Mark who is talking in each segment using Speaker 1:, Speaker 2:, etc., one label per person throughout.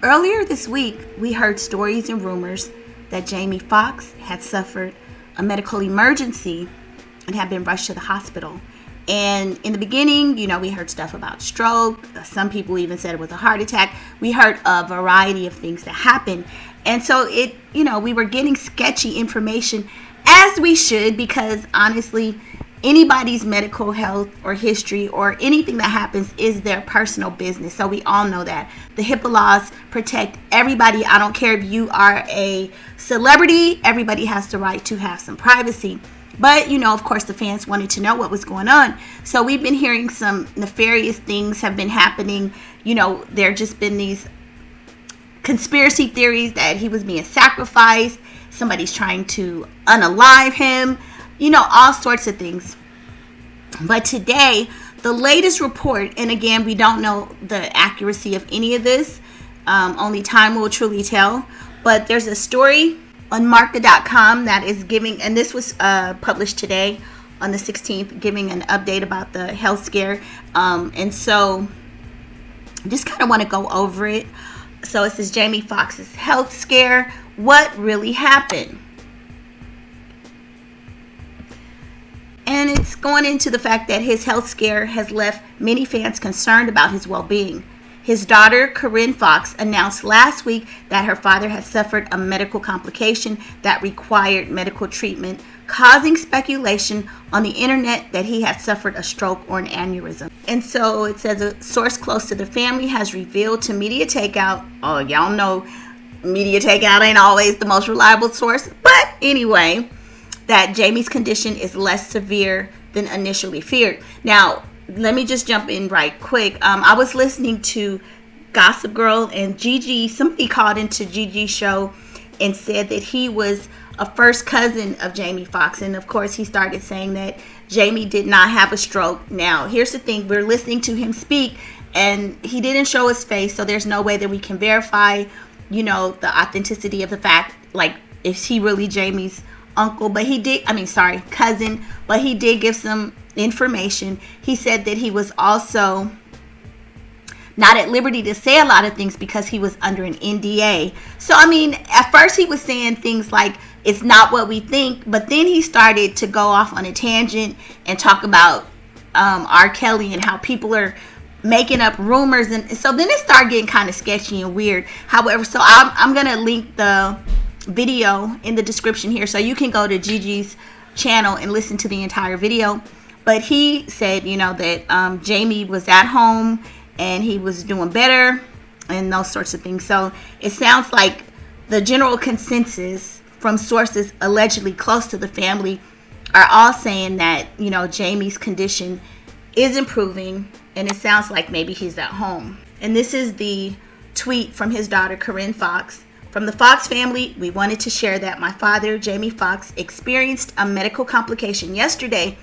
Speaker 1: Earlier this week, we heard stories and rumors that Jamie Foxx had suffered a medical emergency and had been rushed to the hospital. And in the beginning, we heard stuff about stroke. Some people even said it was a heart attack. We heard a variety of things that happened. And so we were getting sketchy information, as we should, because honestly, anybody's medical health or history or anything that happens is their personal business. So we all know that. The HIPAA laws protect everybody. I don't care if you are a celebrity. Everybody has the right to have some privacy. But, of course, the fans wanted to know what was going on. So we've been hearing some nefarious things have been happening. There just been these conspiracy theories that he was being sacrificed. Somebody's trying to unalive him. All sorts of things. But today, the latest report, and again, we don't know the accuracy of any of this. Only time will truly tell. But there's a story on marca.com that is giving, and this was published today on the 16th, giving an update about the health scare. And so I just kind of want to go over it. So it says Jamie Foxx's health scare. What really happened? And it's going into the fact that his health scare has left many fans concerned about his well-being. His daughter, KYLL Foxx, announced last week that her father had suffered a medical complication that required medical treatment, causing speculation on the internet that he had suffered a stroke or an aneurysm. And so it says a source close to the family has revealed to Media Takeout, oh, y'all know Media Takeout ain't always the most reliable source, but anyway, that Jamie's condition is less severe than initially feared. Now, let me just jump in right quick. I was listening to Gossip Girl and Gigi. Somebody called into Gigi's show and said that he was a first cousin of Jamie Foxx. And of course, he started saying that Jamie did not have a stroke. Now, here's the thing. We're listening to him speak and he didn't show his face. So there's no way that we can verify, the authenticity of the fact, like, is he really Jamie's uncle? But he did, cousin, but he did give some information. He said that he was also not at liberty to say a lot of things because he was under an NDA. So, at first he was saying things like, it's not what we think, but then he started to go off on a tangent and talk about R. Kelly and how people are making up rumors. And so then it started getting kind of sketchy and weird. However, so I'm going to link the video in the description here so you can go to Gigi's channel and listen to the entire video. But he said, that Jamie was at home and he was doing better and those sorts of things. So it sounds like the general consensus from sources allegedly close to the family are all saying that, Jamie's condition is improving and it sounds like maybe he's at home. And this is the tweet from his daughter, KYLL Foxx. From the Foxx family, we wanted to share that my father, Jamie Foxx, experienced a medical complication yesterday.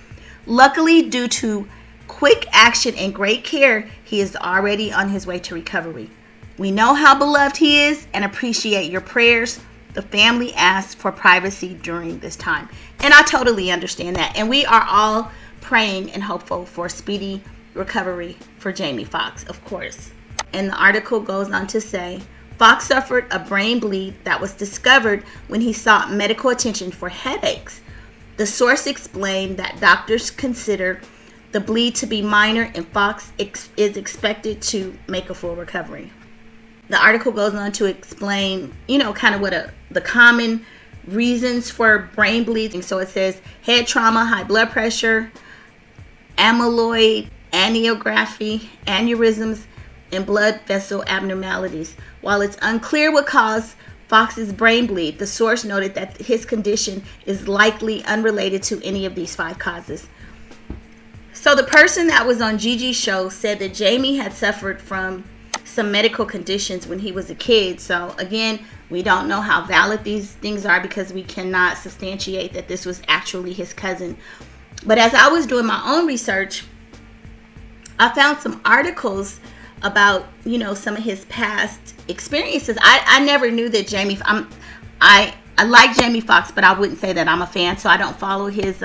Speaker 1: Luckily, due to quick action and great care, he is already on his way to recovery. We know how beloved he is and appreciate your prayers. The family asked for privacy during this time. And I totally understand that. And we are all praying and hopeful for speedy recovery for Jamie Foxx, of course. And the article goes on to say, Foxx suffered a brain bleed that was discovered when he sought medical attention for headaches. The source explained that doctors consider the bleed to be minor and Foxx is expected to make a full recovery. The article goes on to explain, kind of what the common reasons for brain bleeds. So it says head trauma, high blood pressure, amyloid, angiography, aneurysms, and blood vessel abnormalities. While it's unclear what caused Foxx's brain bleed, the source noted that his condition is likely unrelated to any of these 5 causes. So the person that was on Gigi's show said that Jamie had suffered from some medical conditions when he was a kid. So again, we don't know how valid these things are because we cannot substantiate that this was actually his cousin. But as I was doing my own research, I found some articles about, some of his past experiences. I never knew that I like Jamie Foxx, but I wouldn't say that I'm a fan, so I don't follow his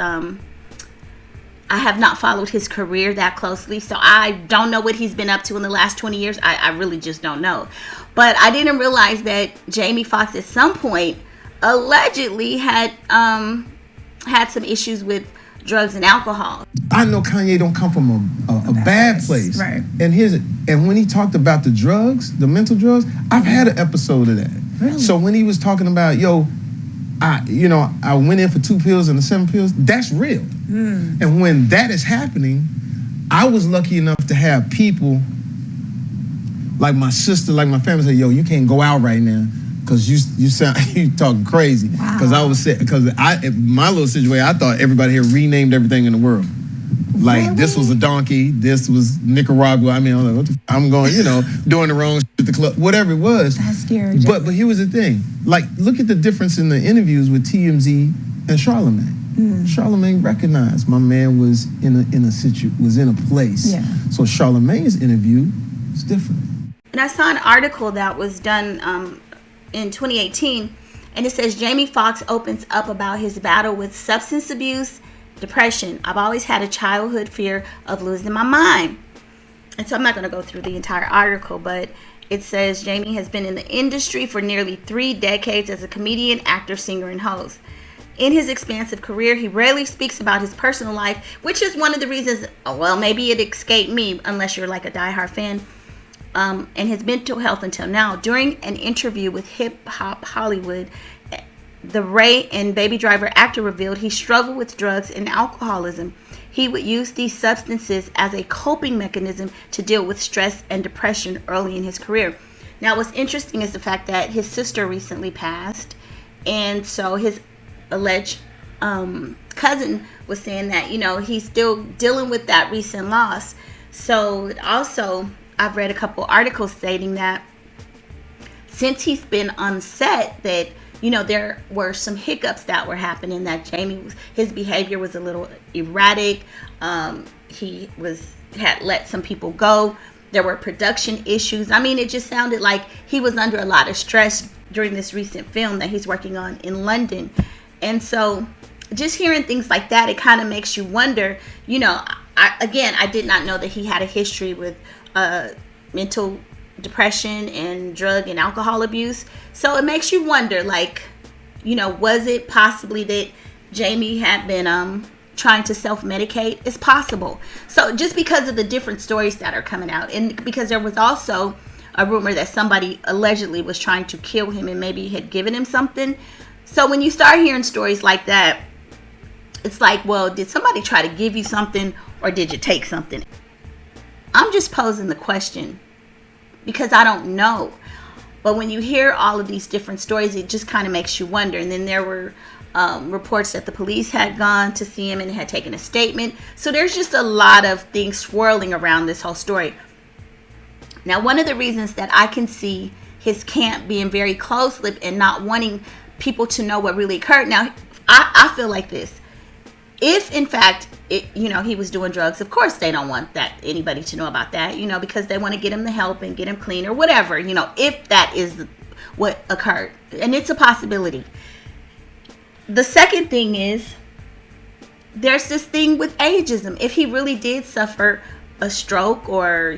Speaker 1: I have not followed his career that closely, so I don't know what he's been up to in the last 20 years. I really just don't know. But I didn't realize that Jamie Foxx at some point allegedly had some issues with drugs and alcohol.
Speaker 2: I know Kanye don't come from a bad place.
Speaker 3: Right.
Speaker 2: And when he talked about the drugs, the mental drugs, I've had an episode of that.
Speaker 3: Really?
Speaker 2: So when he was talking about, I went in for 2 pills and the 7 pills, that's real. And when that is happening, I was lucky enough to have people like my sister, like my family say, yo, you can't go out right now because you talking crazy. Because I was my little situation, I thought everybody here renamed everything in the world. Like, really? This was a donkey, this was Nicaragua. I mean, I'm going, doing the wrong shit at the club, whatever it was.
Speaker 3: That's scary.
Speaker 2: But here was the thing. Like, look at the difference in the interviews with TMZ and Charlamagne. Charlamagne recognized my man was in a place.
Speaker 3: Yeah.
Speaker 2: So Charlamagne's interview is different.
Speaker 1: And I saw an article that was done in 2018, and it says Jamie Foxx opens up about his battle with substance abuse, depression. I've always had a childhood fear of losing my mind. And so I'm not going to go through the entire article, but it says Jamie has been in the industry for nearly 3 decades as a comedian, actor, singer, and host. In his expansive career, he rarely speaks about his personal life, which is one of the reasons, maybe it escaped me, unless you're like a diehard fan, and his mental health until now. During an interview with Hip Hop Hollywood, the Ray and Baby Driver actor revealed he struggled with drugs and alcoholism. He would use these substances as a coping mechanism to deal with stress and depression early in his career. Now, what's interesting is the fact that his sister recently passed, and so his alleged cousin was saying that, he's still dealing with that recent loss. So also, I've read a couple articles stating that since he's been on set, that there were some hiccups that were happening, that his behavior was a little erratic. He had let some people go. There were production issues. I mean, it just sounded like he was under a lot of stress during this recent film that he's working on in London. And so just hearing things like that, it kind of makes you wonder, I did not know that he had a history with mental depression and drug and alcohol abuse. So it makes you wonder, was it possibly that Jamie had been trying to self-medicate? It's possible. So just because of the different stories that are coming out, and because there was also a rumor that somebody allegedly was trying to kill him and maybe had given him something. So when you start hearing stories like that, it's like, well, did somebody try to give you something, or did you take something? I'm just posing the question because I don't know. But when you hear all of these different stories, it just kind of makes you wonder. And then there were reports that the police had gone to see him and had taken a statement. So there's just a lot of things swirling around this whole story. Now, one of the reasons that I can see his camp being very close-lipped and not wanting people to know what really occurred. Now, I feel like this. If, in fact, he was doing drugs, of course they don't want anybody to know about that, because they want to get him the help and get him clean or whatever, if that is what occurred. And it's a possibility. The second thing is, there's this thing with ageism. If he really did suffer a stroke or,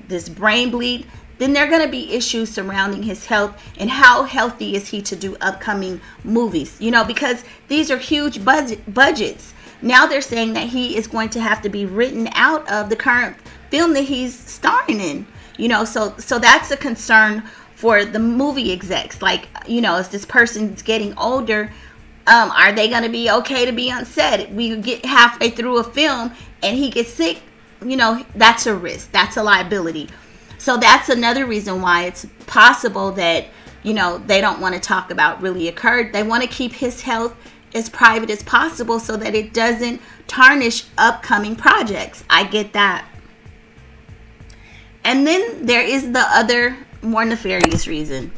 Speaker 1: this brain bleed, then there are going to be issues surrounding his health and how healthy is he to do upcoming movies, because these are huge budgets. Now they're saying that he is going to have to be written out of the current film that he's starring in, so that's a concern for the movie execs. As this person's getting older, are they going to be okay to be on set? We get halfway through a film and he gets sick, that's a risk. That's a liability. So that's another reason why it's possible that, they don't want to talk about really occurred. They want to keep his health as private as possible so that it doesn't tarnish upcoming projects. I get that. And then there is the other more nefarious reason.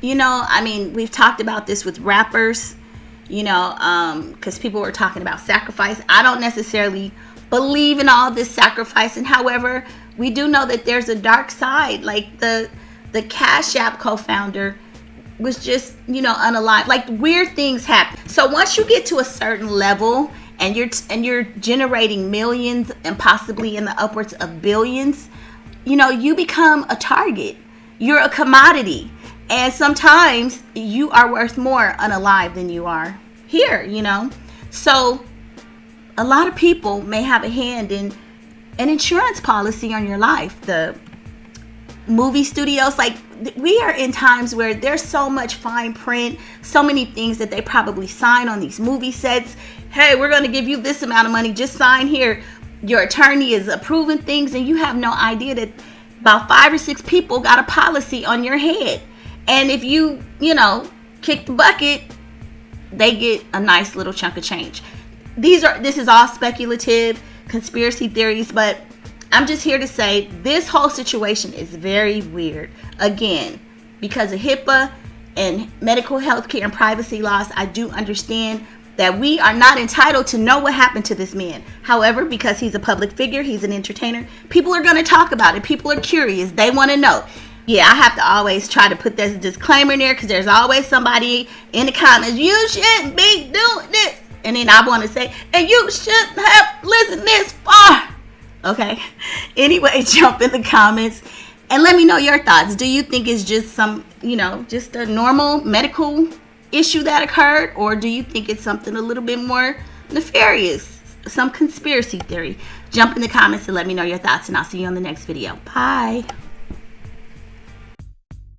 Speaker 1: We've talked about this with rappers, because people were talking about sacrifice. I don't necessarily believe in all this sacrifice, and however, we do know that there's a dark side. Like the Cash App co-founder was just, unalive. Like, weird things happen. So once you get to a certain level and you're generating millions and possibly in the upwards of billions, you become a target. You're a commodity. And sometimes you are worth more unalive than you are here, So a lot of people may have a hand in an insurance policy on your life. The movie studios, like, we are in times where there's so much fine print, so many things that they probably sign on these movie sets. Hey, we're going to give you this amount of money, just sign here. Your attorney is approving things, and you have no idea that about 5 or 6 people got a policy on your head. And if you kick the bucket, they get a nice little chunk of change. This is all speculative conspiracy theories, but I'm just here to say this whole situation is very weird. Again, because of HIPAA and medical health care and privacy laws, I do understand that we are not entitled to know what happened to this man. However, because he's a public figure, he's an entertainer, people are going to talk about it. People are curious. They want to know. Yeah, I have to always try to put this disclaimer in there, because there's always somebody in the comments, you shouldn't be doing this. And then I want to say, and you shouldn't have listened this far. Okay. Anyway, jump in the comments and let me know your thoughts. Do you think it's just just a normal medical issue that occurred? Or do you think it's something a little bit more nefarious? Some conspiracy theory? Jump in the comments and let me know your thoughts, and I'll see you on the next video. Bye.